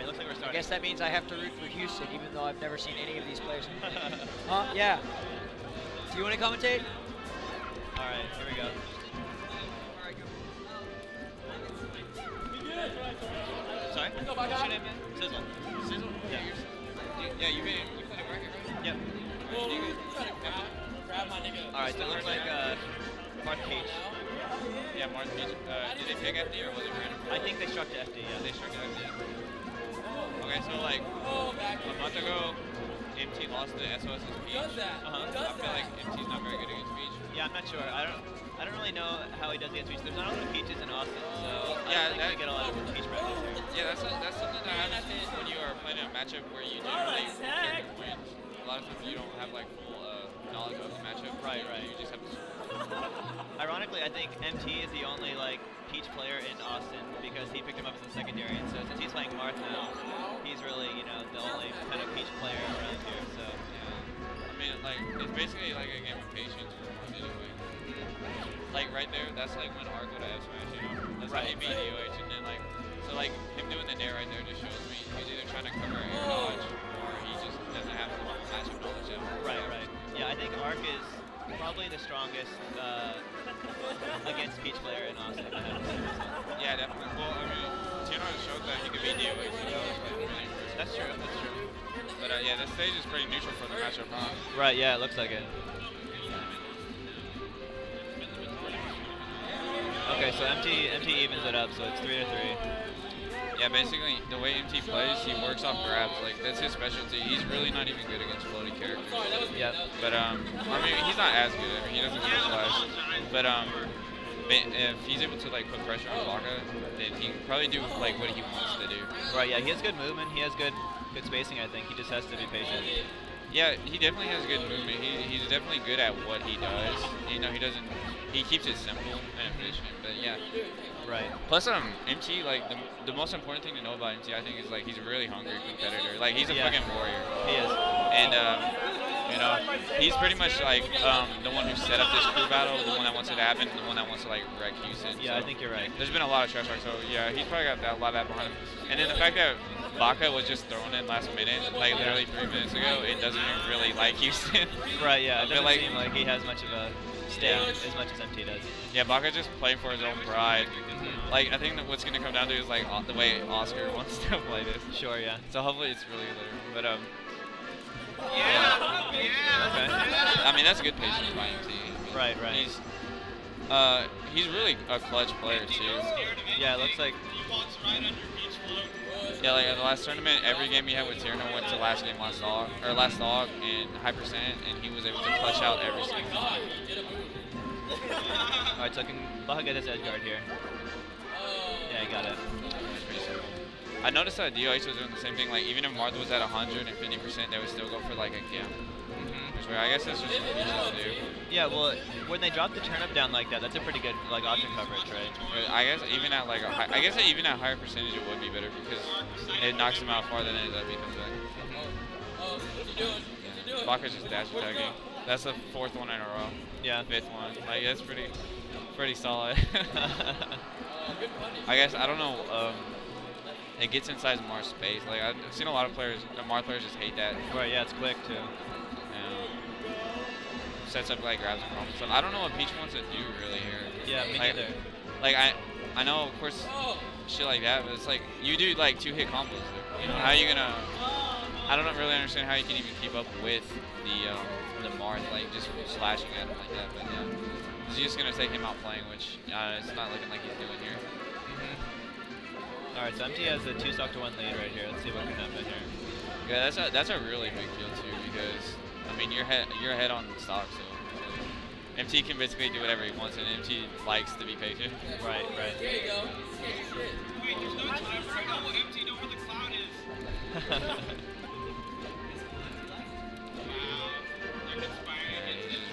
looks like we're starting. I guess that means I have to root for Houston, even though I've never seen any of these players. Yeah. Do you want to commentate? All right, here we go. Sorry? What's your name, man? Sizzle. Sizzle? Yeah. Yeah, you played a bracket, right? Yep. All right, so it looks like Marth Peach. Yeah, Marth Peach. Did they pick FD or was it random? I think they struck to FD, yeah. They struck to FD. Okay, so like a month ago, MT lost to SOS's Peach. I feel like MT's not very good against Peach. Yeah, I'm not sure. I don't really know how he does against Peach. There's not a lot of Peaches in Austin, so I don't think we get a lot of Peach practice here. Yeah, that's something that happens when you are playing a matchup where you generally care to win. A lot of times you don't have like full knowledge of the matchup. Right. You just have to. Ironically, I think MT is the only like Peach player in Austin because he picked him up as a secondary, and so since he's playing Marth now, he's really the only kind of Peach player around here. So yeah, I mean like it's basically like a game of patience for Marth anyway. Like right there, that's like when Arc would have smashed, That's how he beat DOH, and then like so like him doing the nair right there just shows me he's either trying to cover air dodge or he just doesn't have the matchup knowledge yet. Right. Yeah, I think Arc is probably the strongest against Peach player in Austin. Yeah, definitely. Well, I mean, Tirno showed that he could beat DOH, so that was like really impressive. That's true. But yeah, this stage is pretty neutral for the matchup, huh? Right, yeah, it looks like it. Okay, so MT evens it up, so it's 3-3. Yeah, basically, the way MT plays, he works off grabs. Like, that's his specialty. He's really not even good against floaty characters. Yeah. But, I mean, he's not as good. I mean, he doesn't specialize. But, if he's able to, like, put pressure on Baka, then he can probably do, like, what he wants to do. Right, yeah, he has good movement. He has good spacing, I think. He just has to be patient. Yeah, he definitely has good movement. He's definitely good at what he does. He keeps it simple and efficient, but yeah. Right. Plus, MT, like, the most important thing to know about MT, I think, is, like, he's a really hungry competitor. Like, he's a fucking warrior. He is. And, he's pretty much, like, the one who set up this crew battle, the one that wants it to happen, the one that wants to, like, wreck Houston. Yeah, so I think you're right. There's been a lot of trash talk, so, yeah, he's probably got a lot of that behind him. And then the fact that Baka was just thrown in last minute, like, literally 3 minutes ago, it doesn't even really like Houston. Right, yeah. It doesn't seem like he has much of a stake as much as MT does. Yeah, Baka just playing for his own pride. Like, I think that what's going to come down to is, like, the way Oscar wants to play this. Sure, yeah. So hopefully it's really clear. But, yeah. Okay. I mean, that's good patience by MT. Right. He's really a clutch player, too. Yeah, it looks like... Yeah, like at the last tournament, every game he had with Tirno went to last dog, and high percent, and he was able to clutch out every single time. Alright, so can Baja get his edge guard here? Yeah, he got it. I noticed that DOH was doing the same thing, like even if Marth was at 150%, they would still go for like a gimp. I guess that's just what Peaches do. Yeah, well, when they drop the turnip down like that, that's a pretty good like option coverage, right? I guess even at like even at higher percentage it would be better because it knocks them out farther than it does beat them back. Yeah. Baka's just dash attacking. That's the 4th one in a row. Yeah. 5th one. Like that's pretty solid. I guess I don't know. It gets inside Marth's space. Like I've seen a lot of players, Marth players just hate that. Right. Yeah, it's quick too. Sets up like grabs and combos. So I don't know what Peach wants to do really here. Yeah, me neither. Like I know of course shit like that, but it's like you do like 2-hit combos. You know how are you gonna? I don't really understand how you can even keep up with the Marth like just slashing at him like that. But yeah, he's just gonna take him out playing, which it's not looking like he's doing here. All right, so MT has a 2-stock to 1 lead right here. Let's see what can happen here. Yeah, that's a really big deal too because. I mean, you're ahead on stock, so MT can basically do whatever he wants, and MT likes to be patient. Right. There you go.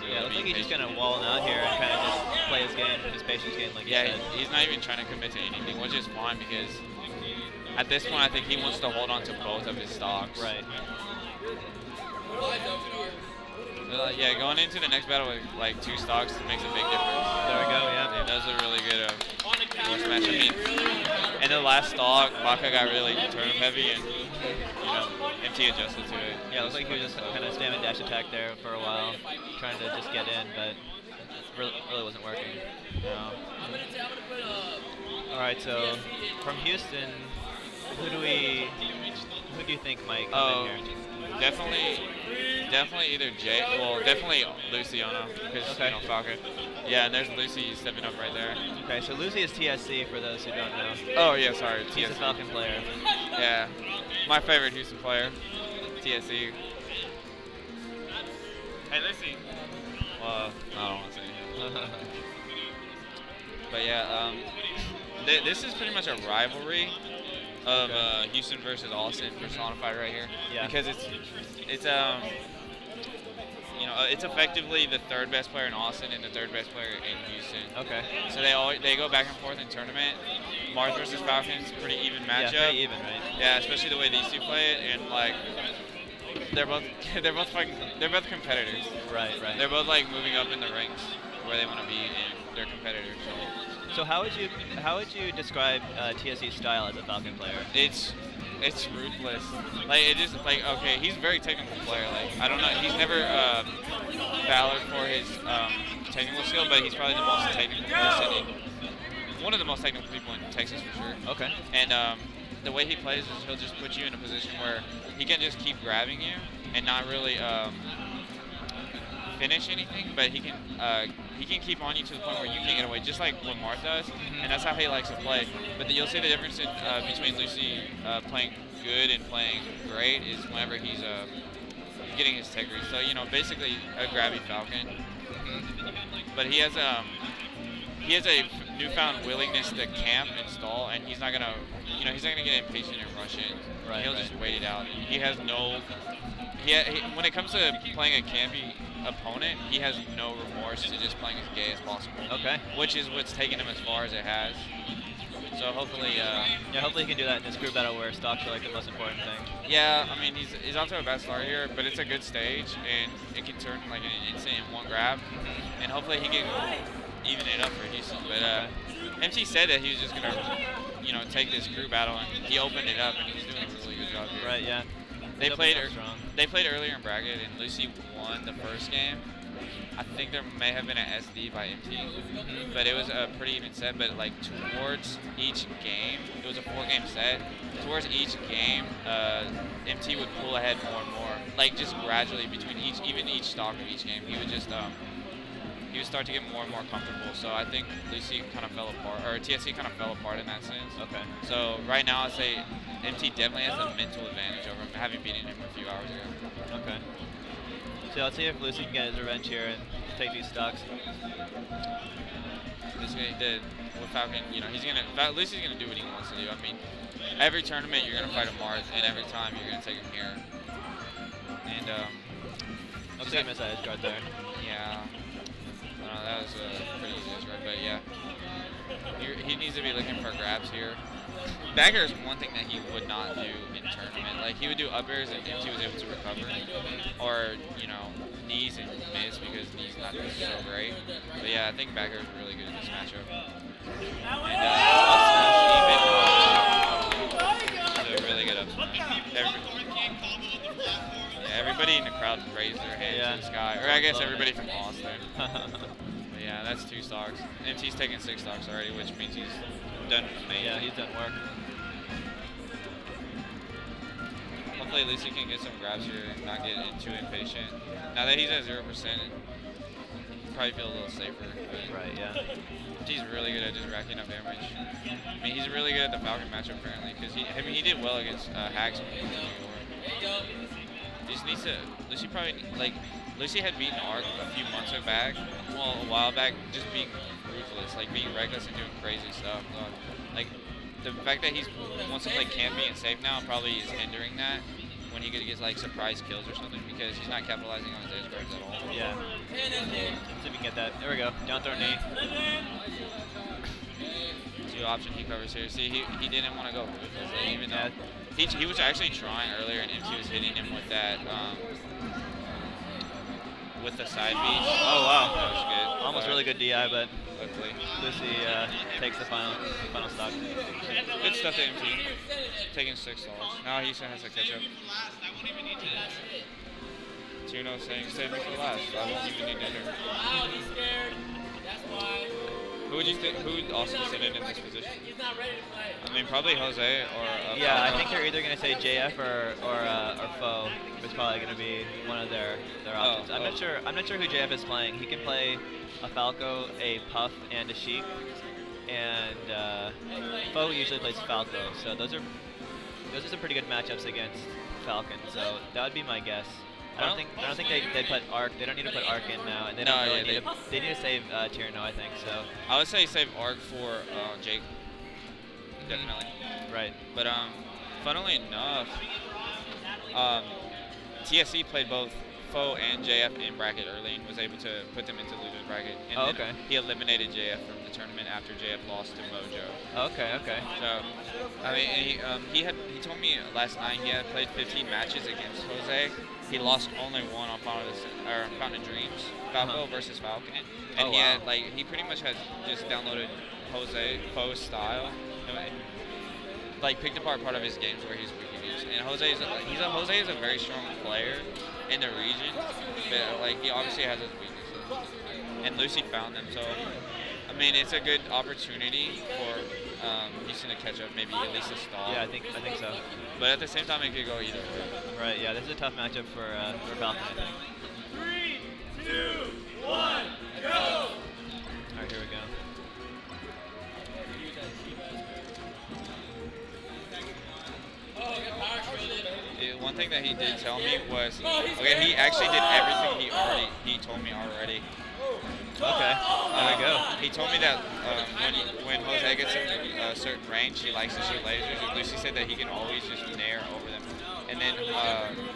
Yeah, it looks like he's just gonna wall out here and kind of just play his game, his patience game, like he's not even trying to commit to anything, which is fine because at this point I think he wants to hold on to both of his stocks. Right. Yeah, going into the next battle with like 2 stocks makes a big difference. There we go, yeah. That was a really good force match. I mean, And the last stock, Baka got really turnip heavy, and you know, MT adjusted to it. Yeah, it looks like he was just kind of spamming dash attack there for a while, trying to just get in, but really wasn't working. No. All right, so from Houston, who do you think might come in here? Definitely either Jay. Well, definitely Luciano, because you know Falcon. Yeah, and there's Lucy stepping up right there. Okay, so Lucy is TSC for those who don't know. Oh yeah, sorry. He's a Falcon player. Yeah, my favorite Houston player, TSC. Hey Lucy. Well, I don't want to say. But yeah, this is pretty much a rivalry of Houston versus Austin personified right here. Yeah. Because it's you know, it's effectively the third best player in Austin and the third best player in Houston. Okay. So they go back and forth in tournament. Mars versus Falcons, pretty even matchup. Yeah, pretty even, right? Yeah, especially the way these two play it, and like they're both competitors. Right. They're both like moving up in the ranks where they want to be, and they're competitors. So how would you describe TSC's style as a Falcon player? It's ruthless. Like it just like okay, he's a very technical player. Like I don't know, he's never valued for his technical skill, but he's probably the most technical person. One of the most technical people in Texas for sure. Okay. And the way he plays is he'll just put you in a position where he can just keep grabbing you and not really finish anything, but he can keep on you to the point where you can't get away, just like what Marth does, and that's how he likes to play. But you'll see the difference in, between Lucy playing good and playing great is whenever he's getting his tech read. So you know, basically a grabby Falcon, but he has a newfound willingness to camp and stall, and he's not gonna get impatient and rush in. Right. He'll just wait it out. He has no. When it comes to playing a campy opponent, he has no remorse to just playing as gay as possible. Okay. Which is what's taken him as far as it has. So hopefully. Hopefully he can do that in this group battle where stocks are like the most important thing. Yeah, I mean he's off to a bad start here, but it's a good stage and it can turn like an instant in one grab, and hopefully he can even it up for Houston. But MT said that he was just gonna take this group battle, and he opened it up, and he's doing a really good job here. Right. Yeah. They played earlier in bracket, and Lucy won the first game. I think there may have been an SD by MT, but it was a pretty even set. But like towards each game, it was a 4-game set. Towards each game, MT would pull ahead more and more, like just gradually between each stock of each game. He would just he would start to get more and more comfortable. So I think Lucy kind of fell apart, or TSC kind of fell apart in that sense. Okay. So right now I'd say MT definitely has a mental advantage over him, having beaten him a few hours ago. Okay. So let's see if Lucy can get his revenge here and take these stocks. Basically, he did with Falcon. Lucy's gonna do what he wants to do. I mean, every tournament you're gonna fight a Marth, and every time you're gonna take him here. And looks like he missed that edge guard there. Yeah. That was a pretty easy edge guard, but yeah. He needs to be looking for grabs here. Back air is one thing that he would not do in tournament. Like he would do up airs if he was able to recover, or knees and miss because knees not so great. But yeah, I think back air is really good in this matchup. And up smash, even really good up smash. Everybody in the crowd raised their hands to the sky, or I guess everybody from Austin. But yeah, that's 2 stocks. MT's taken 6 stocks already, which means he's done amazing. Yeah, he's done work. Hopefully Lucy can get some grabs here and not get too impatient. Now that he's at 0%, probably feel a little safer. Right, yeah. He's really good at just racking up damage. I mean, he's really good at the Falcon matchup apparently, because he did well against Hacks. He just needs to. Lucy had beaten Arc a few months back, well, a while back, just being ruthless, like being reckless and doing crazy stuff. Like the fact that he wants to play campy and safe now probably is hindering that when he gets like surprise kills or something, because he's not capitalizing on his edge guards at all. Yeah. See if we can get that. There we go. Down throw knee. 2 option he covers here. See, he didn't want to go ruthless, even though he was actually trying earlier, and MT was hitting him with that with the side beat. Oh wow, that was good. Almost really good DI, but quickly. Lucy takes the final stock. Good stuff to MT. Taking 6 stalls. Now he has to catch up. Tirno saying, save me for last. I won't even need dinner. Who would you think? Who would Austin sit in this position? I mean, probably Jose or. Yeah, I think they're either going to say JF or Foe. It's probably going to be one of their options. I'm not sure. I'm not sure who JF is playing. He can play a Falco, a Puff, and a Sheik. And Foe usually plays Falco. So those are some pretty good matchups against Falcon. So that would be my guess. I don't think they put Arc. They don't need to put Arc in now, and they don't really need to. They need to save Tirno, I think. So I would say save Arc for Jake. Definitely. Right. But funnily enough, TSC played both Foe and JF in bracket early and was able to put them into losers bracket. And then he eliminated JF from the tournament after JF lost to Mojo. Okay. So, I mean, he told me last night he had played 15 matches against Jose. He lost only one on Fountain of Dreams, Falco versus Falcon, and he pretty much has just downloaded Foe's style, and like picked apart part of his games where he's weak against. And Jose is a very strong player in the region, but like he obviously has his weaknesses, and Lucy found them. So I mean, it's a good opportunity for Houston to catch up, maybe at least a stall. Yeah, I think so. But at the same time, it could go either way. Right. Yeah, this is a tough matchup for Falcon, I think. 3, 2, 1, go! All right, here we go. One thing that he did tell me was, he actually did everything he told me already. Okay, there we go. He told me that when Jose gets in a certain range, he likes to shoot lasers. And Lucy said that he can always just nair over them. And then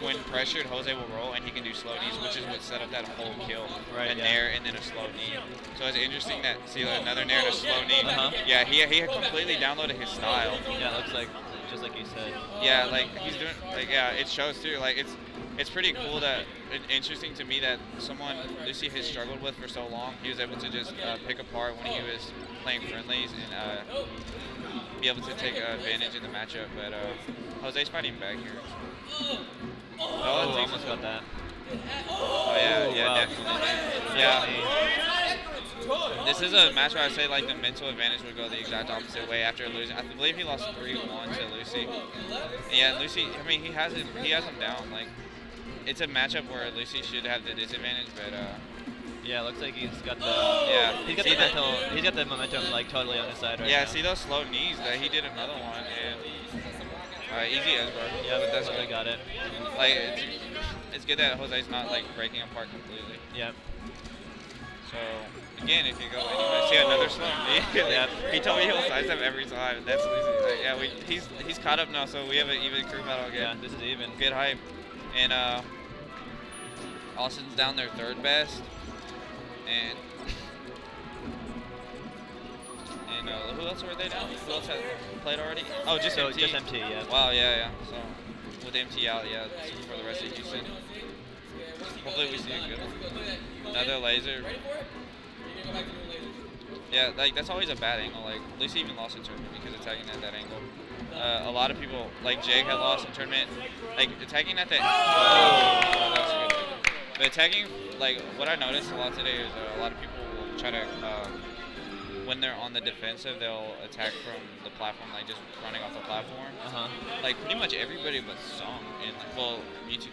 when pressured, Jose will roll and he can do slow knees, which is what set up that whole kill. Right, nair and then a slow knee. So it's interesting that another nair and a slow knee. Yeah, he had completely downloaded his style. Yeah, it looks like just like you said. Yeah, like he's doing it shows too. Like it's pretty cool that interesting to me that someone Lucy has struggled with for so long, he was able to just pick apart when he was playing friendlies and be able to take advantage in the matchup. But Jose's fighting back here. Oh, almost got that. Oh yeah, wow. Definitely. Yeah. This is a match where I say like the mental advantage would go the exact opposite way after losing. I believe he lost 3-1 to Lucy. Yeah, Lucy. I mean, he has him down. Like, it's a matchup where Lucy should have the disadvantage, but yeah, it looks like he's got the he's got the momentum like totally on his side right now. Yeah, see those slow knees that he did another one and easy as bro. Yeah, but that's really got it. Like it's good that Jose's not like breaking apart completely. Yep. So again, if you go anyway, see another slow knee. Yep. He told me he'll sidestep every time. That's Lucy. Yeah, he's caught up now, so we have an even crew battle again. Yeah, this is even. Good hype. And Austin's down their third best. And who else were they down? Who else had played already? Oh, just MT. Just MT, yeah. Wow, yeah. So with MT out, for the rest of Houston. Hopefully we see a good one. Another laser. Yeah, like that's always a bad angle. Like Lucy even lost a tournament because attacking at that angle. A lot of people, like Jake, had lost in tournament. Like attacking at that. Oh, that was good. But attacking, like what I noticed a lot today is a lot of people will try to, when they're on the defensive, they'll attack from the platform, like just running off the platform. Like pretty much everybody but Song and Mewtwo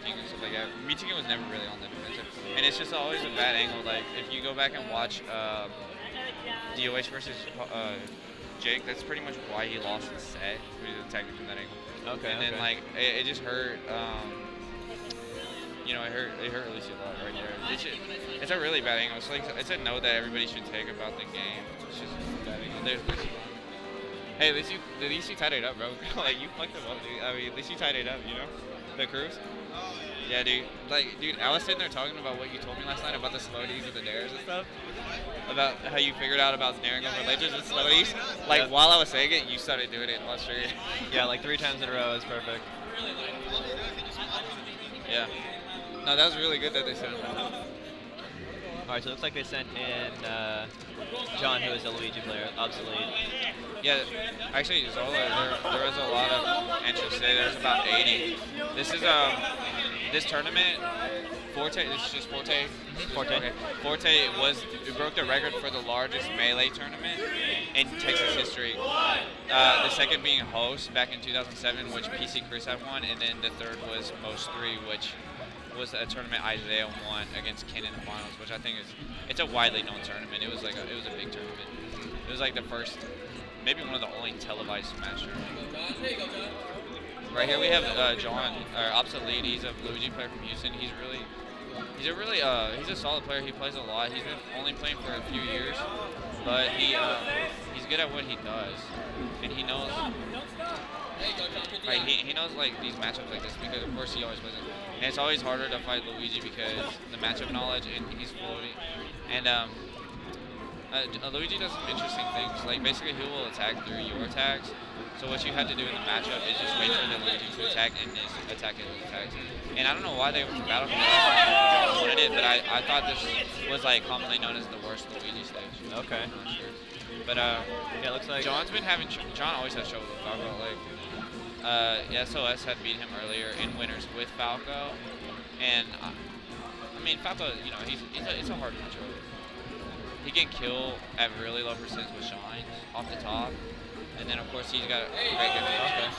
King and stuff like that. Mewtwo King was never really on the defensive, and it's just always a bad angle. Like if you go back and watch DOH versus Jake, that's pretty much why he lost the set. He was attacking from that angle. Okay. And then like it just hurt. It hurt Lucy a lot right there. It's a really bad angle. It's like it's a note that everybody should take about the game. It's just a bad angle. There's Lucy. Hey, at least you tied it up, bro. Like you fucked them up, dude. I mean, at least you tied it up, you know? The cruise. Yeah, dude. Dude, I was sitting there talking about what you told me last night about the slow Ds and the dares and stuff. About how you figured out about daring over lasers and slow Ds. Like, while I was saying it, you started doing it. I'll show you. Yeah, like 3 times in a row is perfect. Yeah. No, that was really good that they said it. All right, so it looks like they sent in John, who is a Luigi player, Obsoleet. Yeah, actually, Zola, there was a lot of interest today. There's about 80. This is this tournament. Forte. This is just Forte. Forte. Okay. Forte broke the record for the largest melee tournament in Texas history. The second being host back in 2007, which PC Chris had won, and then the third was Most 3, which was a tournament Isaiah won against Ken in the finals, which I think it's a widely known tournament. It was like it was a big tournament. It was like the first, maybe one of the only televised Smash tournaments. Right here we have John, Obsoleet. He's a Luigi player from Houston. He's a solid player. He plays a lot. He's been only playing for a few years, but he's good at what he does, and he knows. Right, he knows like these matchups like this because of course he always plays it. And it's always harder to fight Luigi because the matchup knowledge and he's floating. And Luigi does some interesting things. Like basically he will attack through your attacks. So what you have to do in the matchup is just wait for the Luigi to attack and attack his attacks. And I don't know why they went to Battlefield. John wanted it, but I thought this was like commonly known as the worst Luigi stage. Okay. I'm not sure. But yeah, it looks like John's been having. John always has trouble with Falco. Like SOS had beat him earlier in winners with Falco, and I mean Falco. You know it's a hard matchup. He can kill at really low percents with shines off the top, and then of course he's got a great good range.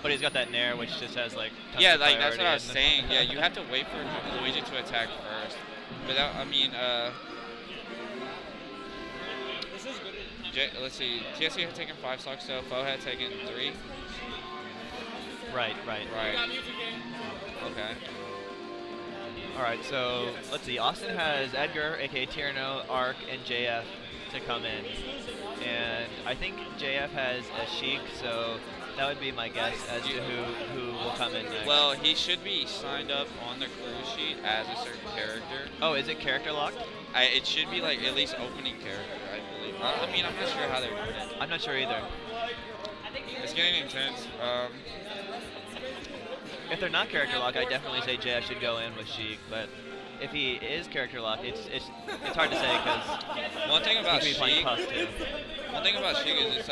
But he's got that nair, which just has like. Yeah, like that's what I was saying. Yeah, you have to wait for Luigi to attack first. But that, I mean, let's see. TSC had taken 5 stocks, so Fo had taken 3. Right. Okay. All right, so let's see. Austin has Edgar, aka Tirno, Arc, and JF to come in, and I think JF has a Sheik, so that would be my guess as to who will come in next. Well, he should be signed up on the crew sheet as a certain character. Oh, is it character locked? It should be like at least opening character, I believe. I mean, I'm not sure how they're doing it. I'm not sure either. It's getting intense. If they're not character locked, I definitely say JF should go in with Sheik, but if he is character locked, it's hard to say because one thing about Sheik is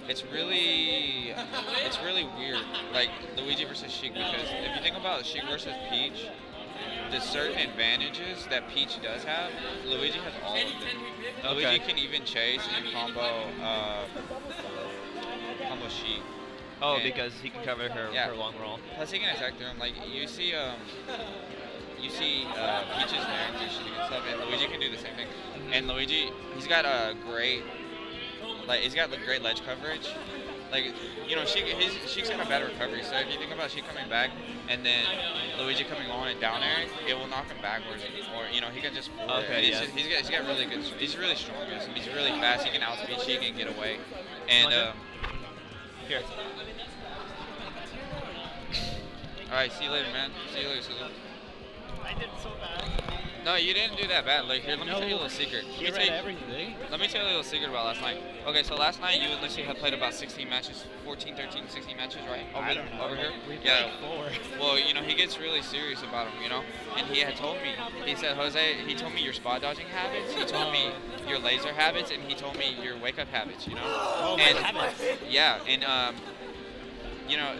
it's really weird, like Luigi versus Sheik, because if you think about Sheik versus Peach, the certain advantages that Peach does have, Luigi has all of them. Okay. Luigi can even chase and combo Sheik. Oh, and because he can cover her long roll. Plus he can attack through him. Like you see Peach's nair and Sheik and stuff, and Luigi can do the same thing. And Luigi, he's got a great. He's got great ledge coverage. Like, you know, Sheik's got a better recovery. So if you think about Sheik coming back and then Luigi coming on and down air, it will knock him backwards. Or, you know, he can just forward. Okay, yeah. He's got really good. He's really strong. He's really fast. He can outspeed Sheik and get away. And here. All right, see you later, man. See you later, Susan. I did so bad. No, you didn't do that bad. Like, here, let me tell you a little secret. He read everything. Let me tell you a little secret about last night. Okay, so last night you and Lucy had played about 16 matches, 14, 13, 16 matches, right? I don't know. Over here? We played 4. Well, you know, he gets really serious about them, you know? And he had told me, he said, Jose, he told me your spot dodging habits, he told me your laser habits, and he told me your wake up habits, you know? Oh, and, habits. Yeah, and, you know,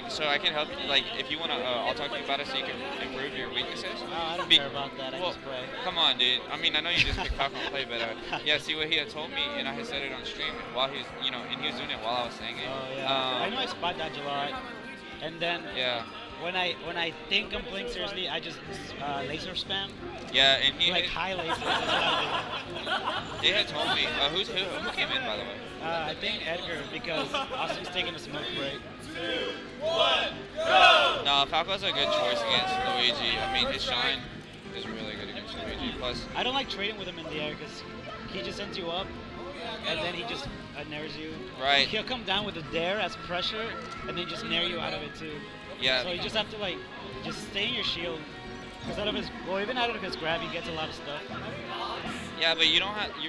so I can help you, like, if you want to, I'll talk to you about it so you can improve your weaknesses. Oh, I don't care about that, I just play. Come on, dude. I mean, I know you just picked Falcon play, but, yeah, see what he had told me, and I had said it on stream while he was, you know, and he was doing it while I was saying it. Oh, yeah. I know I spot dodge a lot, and then when I think I'm playing seriously, I just laser spam. Yeah, and he like high lasers. They had told me, who came in, by the way? I think Edgar, because Austin's taking a smoke break. 2, 1, go! No, Falco's a good choice against Luigi. I mean, his shine is really good against Luigi. Plus, I don't like trading with him in the air because he just sends you up, and then he just nairs you. Right. He'll come down with a dare as pressure, and then just nair you out of it too. Yeah. So you just have to like, just stay in your shield. Because even out of his grab, he gets a lot of stuff. Yeah, but you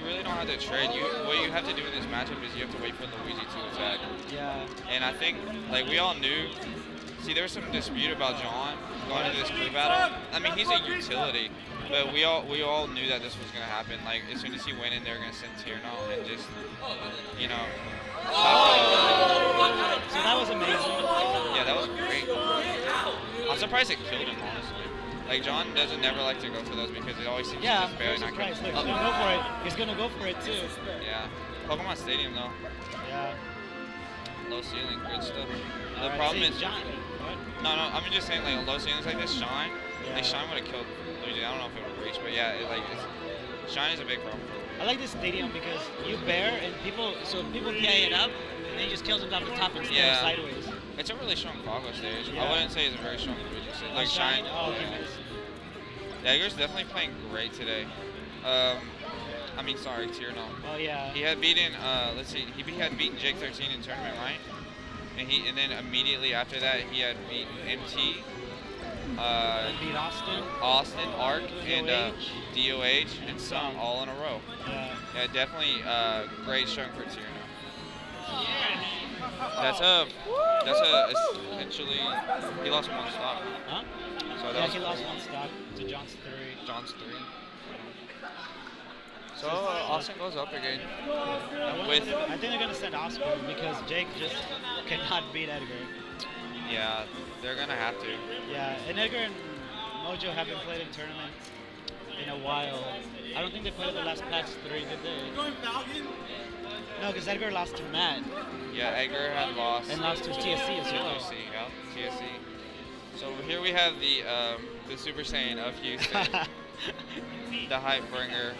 really don't have to trade. What you have to do in this matchup is you have to wait for Luigi to attack. Yeah. And I think, like, we all knew. See, there was some dispute about John going into this crew battle. I mean, he's a utility, But we all knew that this was gonna happen. Like as soon as he went in, they were gonna send Tirno and just, you know. So that was amazing. Yeah, that was great. I'm surprised it killed him, honestly. Like John doesn't never like to go for those because it always seems to just barely not kill him. Look, he's gonna go for it. He's gonna go for it too. Yeah. Pokemon Stadium though. Yeah. Low ceiling, good stuff. The Right, problem is John. No, I'm just saying like low ceilings like this, Shine. Yeah. Like Shine would have killed Luigi. I don't know if it would reach, but yeah, Shine is a big problem for him. I like this stadium because you bear and people carry it up and then he just kills him off the top instead of sideways. It's a really strong Foggo stage. Yeah. I wouldn't say it's a very strong Luigi stage. Like Shine. Oh, okay. Yeah, Edgar's definitely playing great today. I mean, sorry, Tirno. Oh yeah. He had beaten, let's see, he had beaten Jake 13 in tournament, right? And then immediately after that, he had beaten MT, beat Austin, Arc, and DOH, and some all in a row. Yeah. Yeah, definitely great showing for Tirno. That's essentially, he lost one stock. Huh? So yeah, he lost one stock to John's 3. John's 3. So Austin goes up again. I think they're gonna send Oscar because Jake just cannot beat Edgar. Yeah, they're gonna have to. Yeah, and Edgar and Mojo haven't played in tournaments in a while. I don't think they played the last past 3, did they? No, because Edgar lost to Matt. Yeah, Edgar had lost. And lost to TSC as well. TSC. So here we have the Super Saiyan of Houston, the hype bringer.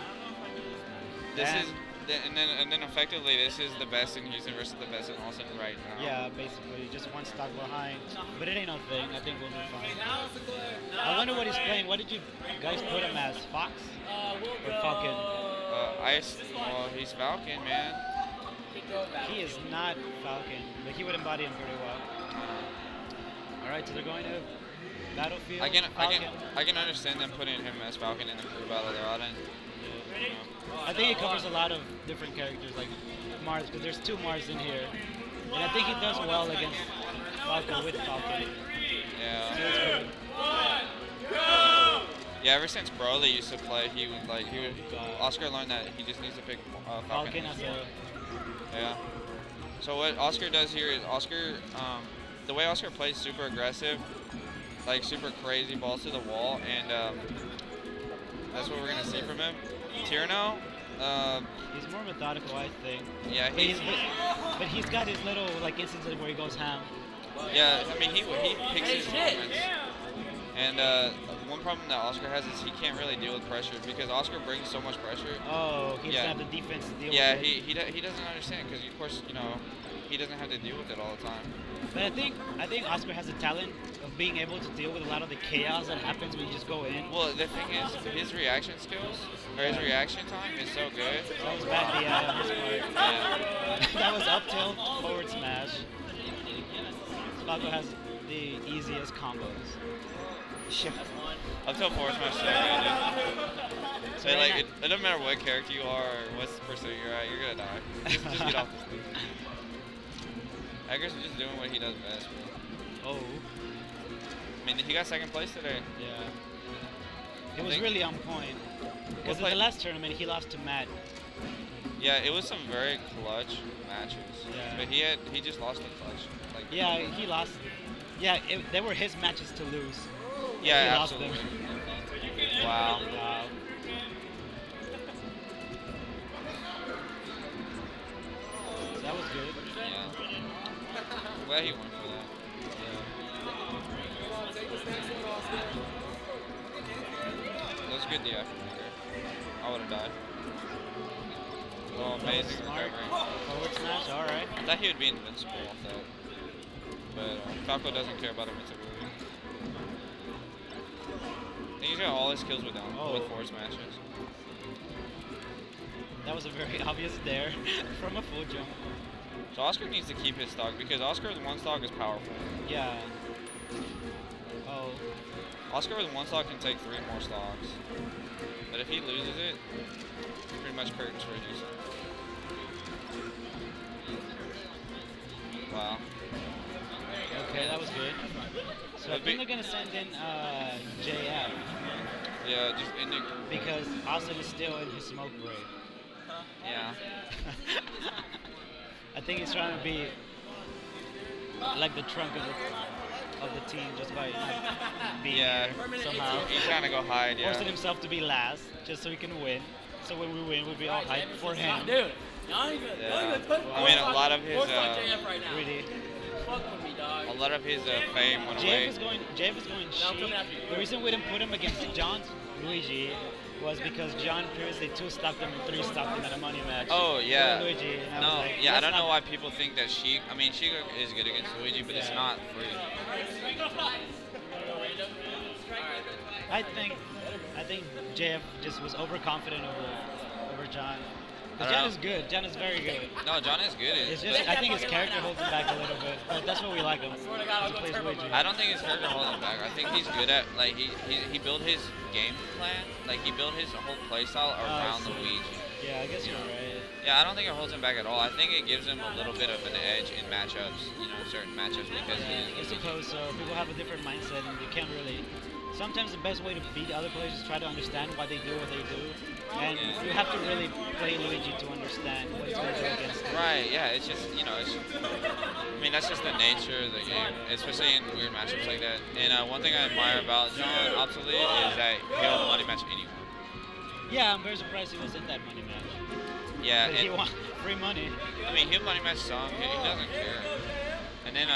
This is, and then effectively, this is the best in Houston versus the best in Austin right now. Yeah, basically, just one stock behind. But it ain't no thing. I think we'll be fine. I wonder what he's playing. What did you guys put him as? Fox or Falcon? Well, he's Falcon, man. He is not Falcon, but he would embody him pretty well. All right, so they're going to Battlefield. I can understand them putting him as Falcon in the crew battle they're out in. I think it covers a lot of different characters, like Mars, because there's 2 Mars in here. And I think he does well against Falcon with Falcon. Yeah. So it's good. Yeah, ever since Broly used to play, Oscar learned that he just needs to pick Falcon. Yeah. So what Oscar does here is the way Oscar plays super aggressive, like super crazy, balls to the wall, and that's what we're gonna see from him. Tirno, he's more methodical, I think. Yeah, but he's got his little like instances where he goes ham. Yeah, I mean he picks his moments. And one problem that Oscar has is he can't really deal with pressure because Oscar brings so much pressure. Oh, he doesn't have the defense to deal with it. Yeah, he doesn't understand because of course he doesn't have to deal with it all the time. But I think Oscar has a talent of being able to deal with a lot of the chaos that happens when you just go in. Well, the thing is, his reaction skills, or his reaction time is so good. That was bad, his part. Yeah. That was up tilt, forward smash. Spago has the easiest combos. Up tilt forward smash is so good, dude. So like, it doesn't matter what character you are or what persona you're at, you're gonna die. Just get off the stage. Edgar's just doing what he does best, bro. Oh. I mean, he got 2nd place today. Yeah. It was really on point. Because in the last tournament, he lost to Matt. Yeah, it was some very clutch matches. Yeah. But he just lost the clutch. Like, yeah, he lost. Yeah, they were his matches to lose. Yeah, he absolutely. Lost them. Wow. Wow. That was good. Yeah. I'm glad he went for that. That was good DI from Edgar. I would have died. Oh, amazing recovery. Forward smash, alright. I thought he would be invincible off that. But Falco doesn't care about invincibility. I think he's got all his kills with forward smashes. That was a very obvious dare from a full jump. So Oscar needs to keep his stock because Oscar with 1 stock is powerful. Yeah. Oh. Oscar with 1 stock can take 3 more stocks. But if he loses it, it's pretty much curtains for Houston. Wow. Okay, that was good. So I think they're gonna send in JF. Yeah, just Because Austin is still in his smoke break. Yeah. I think he's trying to be like the trunk of the team just by being here somehow. He's trying to go hide, yeah. Forcing himself to be last just so he can win. So when we win, we'll be all hyped for him. Dude, Yeah. I mean, a lot of his Really. a lot of his fame went away. JF is going Sheik. The reason we didn't put him against John's Luigi was because John previously 2-stocked him and 3-stocked him in a money match. Oh yeah. Luigi, and I no, was like, yeah, I don't know not- why people think that Sheik. I mean, Sheik is good against Luigi, but it's not free. I think JF just was overconfident over John. I John don't is good. John is very good. No, John is good. It's just I think his character holds him back a little bit, but that's what we like him. He plays Luigi. I don't think his character holds him back. I think he's good at like he built his game plan, like he built his whole play style around Luigi. Yeah, I guess you're right. Yeah, I don't think it holds him back at all. I think it gives him a little bit of an edge in matchups, certain matchups because I suppose so. People have a different mindset and they can't really. Sometimes the best way to beat other players is try to understand why they do what they do, and you have to really play Luigi to understand what he's going to do against him. Right, yeah, it's just, I mean, that's just the nature of the game, especially in weird matchups like that. And one thing I admire about John Obsoleet is that he'll money match anyone. Yeah, I'm very surprised he was in that money match. Yeah, But he won free money. I mean, he'll money match some, he doesn't care. And then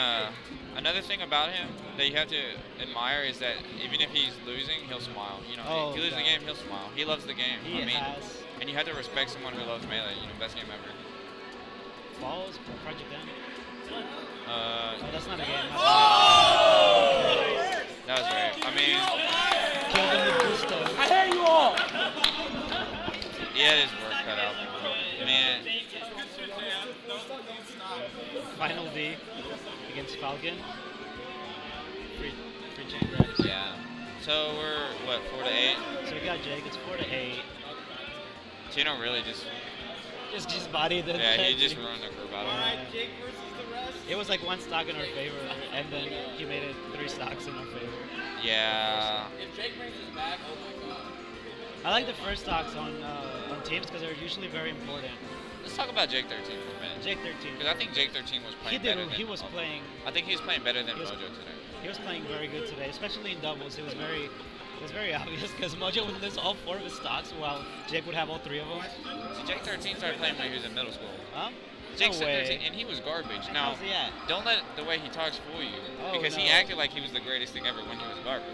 another thing about him that you have to admire is that even if he's losing, he'll smile. If he loses the game, he'll smile. He loves the game. He has. And you have to respect someone who loves Melee. Best game ever. Falls, Project M. Oh, that's not a game. that was great. I mean, Killed him with gusto. I hear you all. he had his work cut out for him. Man. Final D against Falcon. Free chain grabs. Yeah. So we're, what, 4-8? So we got Jake, it's 4-8. Tirno really just bodied the Yeah, he head. just ruined the group battle. Jake versus the rest. It was like 1 stock in our favor, and then he made it 3 stocks in our favor. Yeah. If Jake brings us back, oh my god. I like the first stocks on teams because they're usually very important. Let's talk about Jake 13 for a minute. Jake 13. Because I think Jake 13 was playing better than He was playing. I think he was playing better than Mojo today. He was playing very good today, especially in doubles. It was very obvious because Mojo would lose all 4 of his stocks while Jake would have all 3 of them. See, Jake 13 started playing when he was in middle school. Huh? Jake No way. 13, and he was garbage. Now, How's he at? don't let the way he talks fool you, because he no. acted like he was the greatest thing ever when he was garbage.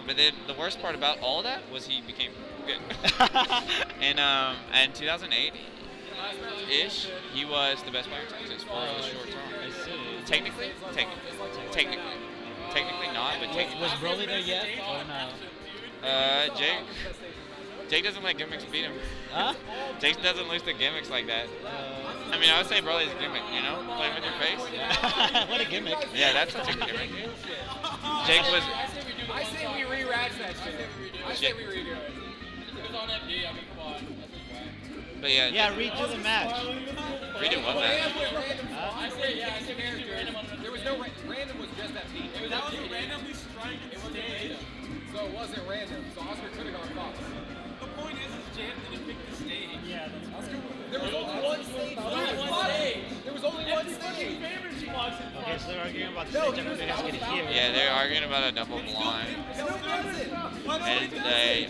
But then the worst part about all that was he became good. And in 2008-ish, he was the best player in Texas for a short time. I see. Technically not, but technically. Was Broly there yet? Or no? Jake doesn't let gimmicks beat him. Huh? Jake doesn't lose to gimmicks like that. I mean, I would say Broly's a gimmick, playing with your face. What a gimmick. Yeah, that's such a gimmick. Jake was. I say we re-rack that shit. I say we redo it. It was on FD, I mean, come on. But yeah. Yeah, redo the match. Redo what match? I say character. There was no random was just that beat. That was randomly strike and stage. So it wasn't random. So Oscar could have gone Fox. The point is Jam didn't pick the stage. Yeah, that's Oscar. There was only one stage. There was only one stage. Okay, so they're arguing about the stage. I'm going to get here. Yeah, they're arguing about a double blind. And they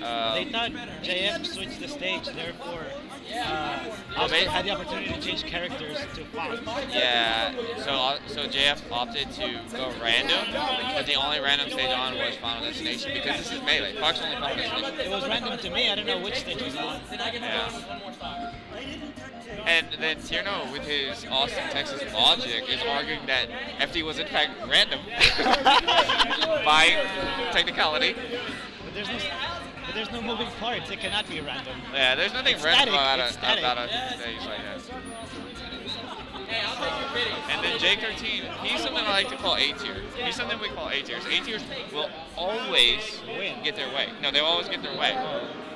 thought JF switched the stage, therefore Oscar had the opportunity to change characters to Fox. Yeah, so JF opted to go random, but the only random stage on was Final Destination because this is Melee. Fox only Final Destination. It was random to me. I don't know which stage was on. Yeah. And then Tirno, with his Austin, Texas logic, is arguing that FD was in fact random by technicality. But there's no moving parts. It cannot be random. Yeah, there's nothing It's random static. about a stage like that. And then J13, he's something I like to call A tier. He's something we call A tiers. A tiers will always get their way. No, they'll always get their way.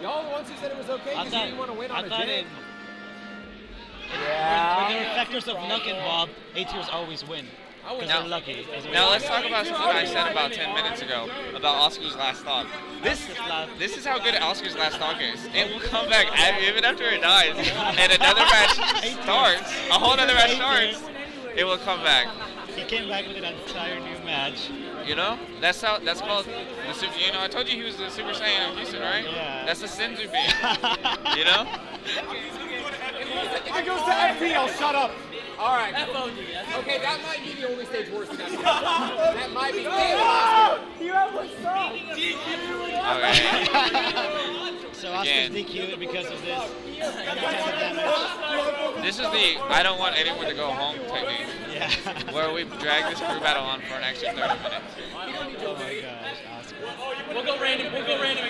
Y'all once you said it was okay because you didn't want to win on a jam. When there are factors of luck involved, A tiers always win. Because they're lucky. Now let's talk about something I said about 10 minutes ago about Oscar's last stock. This is how good Oscar's last stock is. It will come back even after it dies, and another match starts. A whole other match starts. It will come back. He came back with an entire new match. You know, that's called the super. You know, I told you he was the Super Saiyan of Houston, right? Yeah. That's the Senzu beam. You know? If it goes to FP, I'll shut up. All right. Okay, that might be the only stage worse than that. That might be. You have one stop. Okay. So Oscar's DQ'd because of this. Unintended damage. This is the I don't want anyone to go home technique. Yeah. Where we drag this crew battle on for an extra 30 minutes. Oh my gosh, Oscar. We'll go random again. We're going random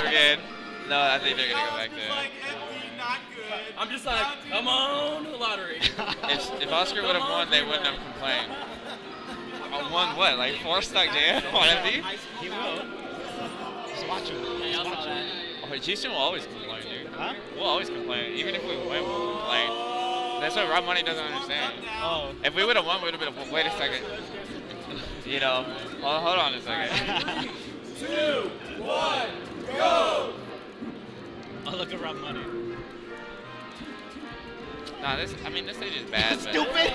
again. No, I think they're gonna go back there. I'm just like, come on to the lottery. If Oscar would have won, they wouldn't have complained. Won what? Like 4 stock JF on MD? He will. Just watch him. Just watch him. Oh, Houston will always complain, dude. Huh? We'll always complain. Even if we win, we'll complain. That's what Rob Money doesn't understand. Oh. If we would have won, we would have been, wait a second. You know, hold on a second. 2, 1, go! Oh, look at Rob Money. Nah, this stage is bad. Stupid!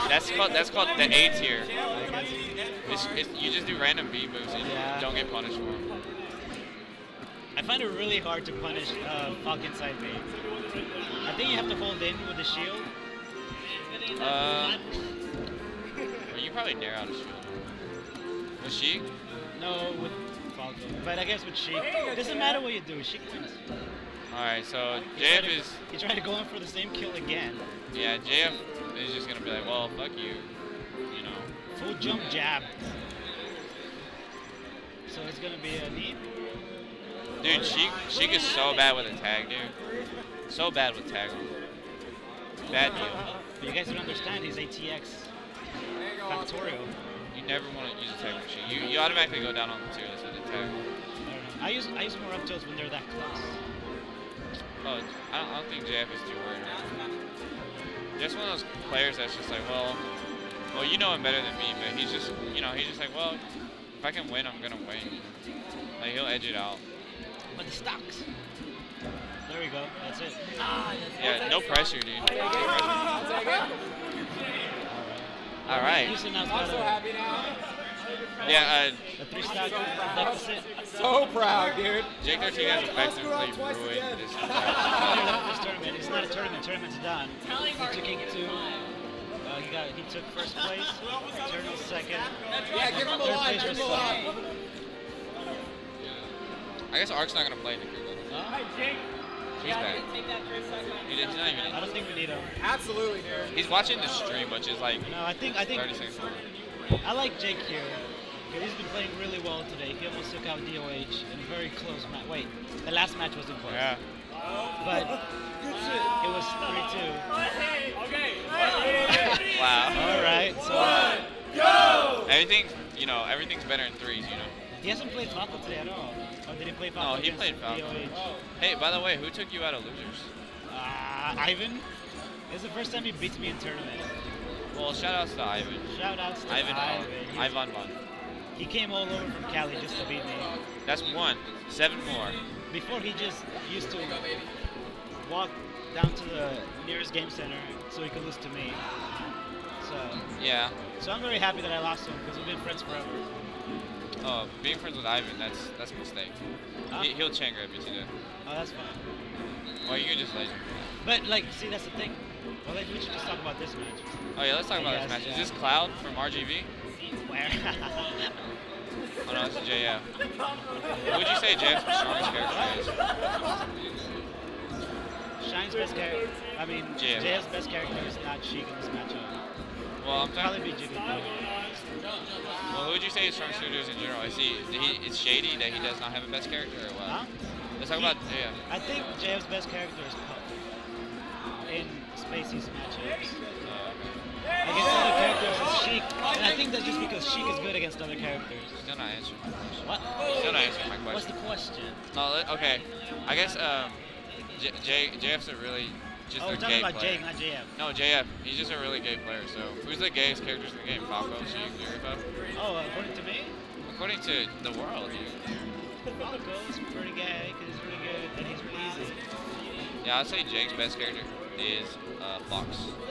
That's called the A tier. You just do random B moves and you don't get punished for them. I find it really hard to punish Falcon side B. I think you have to hold in with the shield. Well, you probably nair out a shield. Was she? No, with Falcon. But I guess with Sheik, it doesn't matter what you do. Sheik wins. Alright, so JF is... He's trying to go in for the same kill again. Yeah, JF is just going to be like, well, fuck you. You know. Full jump jab. So it's going to be a knee? Dude, Sheik is so bad with a tag, dude. So bad with tag. Bad deal. But you guys don't understand, he's ATX Factorial. You never want to use a tag with Sheik. You automatically go down on the tier list with a tag. I don't know. I use more up tilts when they're that close. Oh, I don't think JF is too worried right now. Just one of those players that's just like, well, you know him better than me, but he's just, he's just like, well, if I can win, I'm gonna win. Like he'll edge it out. But the stocks. There we go. That's it. Yeah, no pressure, dude. No pressure. All right. Houston now I'm so happy now. Yeah, a 3-stock deficit. So proud, dude. Jake 13 has effectively ruined this entire This tournament. It's not a tournament. Tournament's done. He took King 2. He took first place. Tirno second. Yeah, give him a line. Give him a line. I guess Ark's not gonna play Nick. He's bad. He's not even. I don't think we need him. Absolutely, dude. He's watching the stream, which is like. No, I think 30 seconds. I like Jake here. He's been playing really well today. He almost took out DOH in a very close match. Wait, the last match wasn't close. Yeah. But it was 3-2. Wow. All right. So Go! Everything's better in threes, he hasn't played Falco today at all. Or did he play Falco? No, he played Falco. Hey, by the way, who took you out of losers? Ivan. It's the first time he beats me in tournament. Well, shout outs to Ivan. Shout outs to Ivan. Ivan Von. He came all over from Cali just to beat me. That's 1. 7 more. Before he just used to walk down to the nearest game center so he could lose to me. So Yeah. So I'm very happy that I lost to him because we've been friends forever. Oh, being friends with Ivan, that's a mistake. Huh? He'll chain grab you too. Oh, that's fine. Well, you can just legend. But like, see, that's the thing. Well, like, we should just talk about this match. Oh yeah, let's talk about this match. Is this Cloud from RGV? Where? Oh no, it's JF. What would you say JF's strongest character is? Shine's best character. I mean, JF. JF's best character is not Sheik in this matchup. Well, I'm Probably talking. be Jiggly. Well, who would you say is strong suitors in general? It's shady that he does not have a best character, or what? Huh? Let's talk about I think JF's best character is Puff in Spacey's matchups. Against other characters is Sheik, and I think that's just because Sheik is good against other characters. Still not answering my question. What? Still not answering my question. What's the question? Okay. I guess JF's a really just Oh, a we're talking gay about player. Jake, not JF. No, JF. He's just a really gay player. So, who's the gayest characters in the game? Falco, Sheik, Jericho? Oh, according to me, According to the world, dude. Falco's pretty gay because he's really good and he's really easy. Yeah, I'd say Jake's best character is Fox.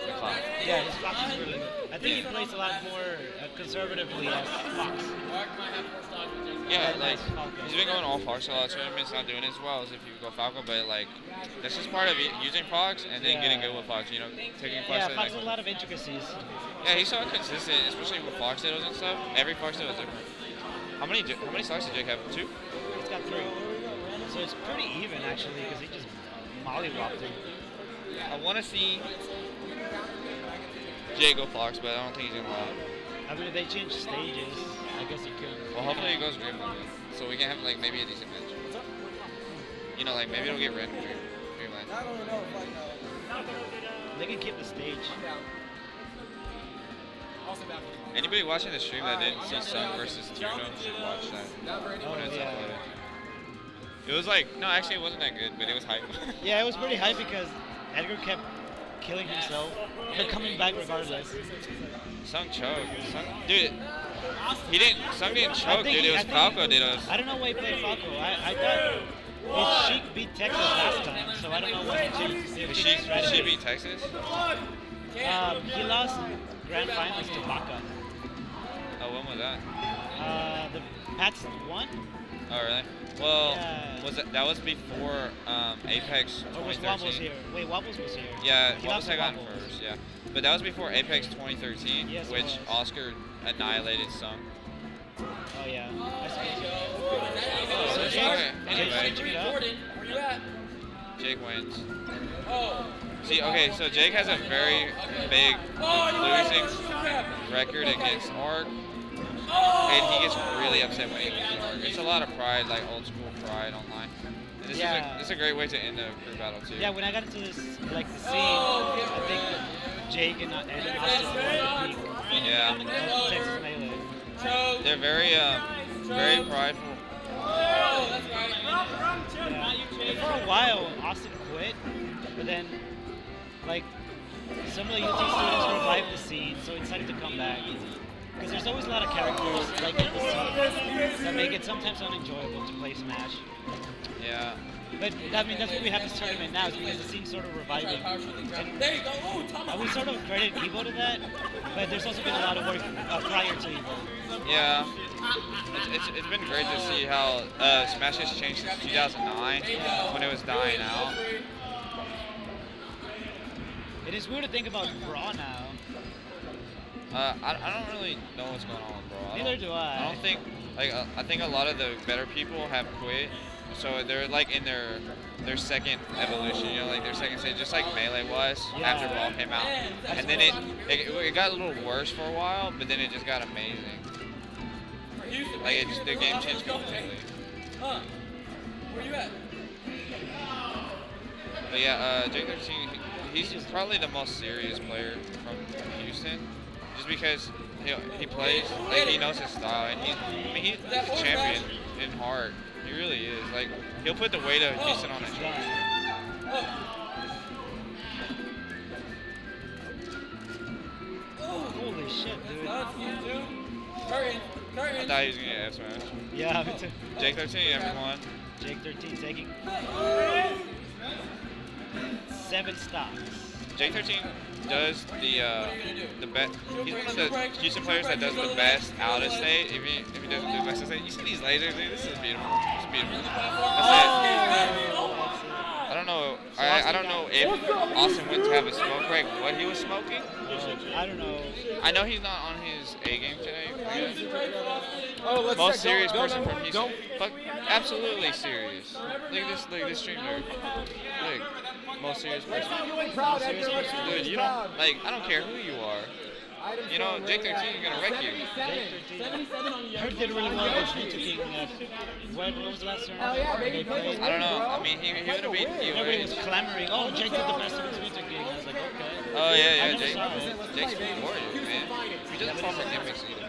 The Cloud. Yeah, his Fox is really good. I think he plays a lot more conservatively as Fox. Yeah, than like, as Falco. he's been going all Fox a lot of tournaments, not doing as well as if you go Falco, but like, that's just part of using Fox and then getting good with Fox, you know, taking Fox Yeah, to the Fox next has a lot of intricacies. Yeah, he's so consistent, especially with Fox dittos and stuff. Every Fox ditto is different. How many stocks did Jake have? 2? He's got 3. So it's pretty even actually because he just mollywopped him. I want to see Jay go Fox, but I don't think he's going to allow it. I mean, if they change stages, I guess he could. Well, hopefully he goes Green Moon, so we can have like maybe a decent match. You know, like maybe it'll get random Dreamland. They can keep the stage. Anybody watching the stream that didn't see Sun versus Tirno should watch that. Oh, When it's yeah. uploaded. It was like, no, actually it wasn't that good, but it was hype. Yeah, it was pretty hype because Edgar kept killing himself, but coming back regardless. Sung choked. Dude, Sung didn't choke, dude. It was Falco did us. I don't know why he played Falco. I thought Sheik beat Texas last time, so I don't know why he changed Did his she strategy. beat Texas? He lost grand finals to Baca. Oh, when was that? The Pats won? Oh, really? Well, Yeah. that was before Apex Or was 2013? Wobbles here? Wait, Wobbles was here. Yeah, He Wobbles lost to had gotten Wobbles. first, yeah. But that was before Apex 2013, Yes, it which was. Oscar annihilated Sung. Oh yeah. I suppose. So Jake, Okay, Jake's anyway. switching it up. Jake wins. See, okay, so Jake has a very big losing record against Ark, and he gets really upset when he loses Ark. It's a lot of pride, like old school pride online. And this is a great way to end the crew battle too. Yeah, when I got into this, like the scene, I think Jake and Austin were the peak Yeah, of Texas Melee. they're very prideful. Yeah. For a while, Austin quit, but then, like, some of the UT students revived the scene, so he decided to come back. Because there's always a lot of characters, like, in the scene that make it sometimes unenjoyable to play Smash. Yeah. But, I mean, that's what we have this tournament now, is because the scene's sort of reviving. And we sort of credit Evo to that, but there's also been a lot of work prior to Evo. Yeah. It's been great to see how Smash has changed since 2009 when it was dying out. It is weird to think about Brawl now. I don't really know what's going on with Brawl. Neither do I. I don't think, like, I think a lot of the better people have quit. So they're like in their second evolution, you know, like their second stage, just like Melee was after Brawl came out. And then it got a little worse for a while, but then it just got amazing. Like the game changed completely. Where you at? But yeah, Jake 13, he's probably the most serious player from Houston, just because he plays, like he knows his style, and he's a champion in heart. He really is. Like, he'll put the weight of Houston on his shoulders. Holy shit, dude. I thought he was gonna get F smash. Yeah, me too. Jake 13, everyone. Jake 13 taking 7 stocks. Jake 13 does the best. He's one of the Houston players that does the best out of state. If he doesn't do the best out of state, you see these lasers, dude. This is beautiful. It's beautiful. That's it. I don't know. I don't know if Austin went to have a smoke break. What he was smoking? I don't know. I know he's not on his A game today. I guess. Oh, let's Most check. serious Go, person go, from Houston. Fuck, absolutely serious. Look at this stream there. Look, most serious person. Most serious person. Dude, you don't, like, I don't care who you are. You know, Jake 13 is gonna wreck you. Heard did really well against Vita King. What was the last turn? I don't know. I mean, he would have beat you. Everybody was clamoring, oh, Jake did the best against Vita King. I was like, okay. Oh, yeah, I never saw it. Jake's a warrior, man. He doesn't fall for gimmicks either.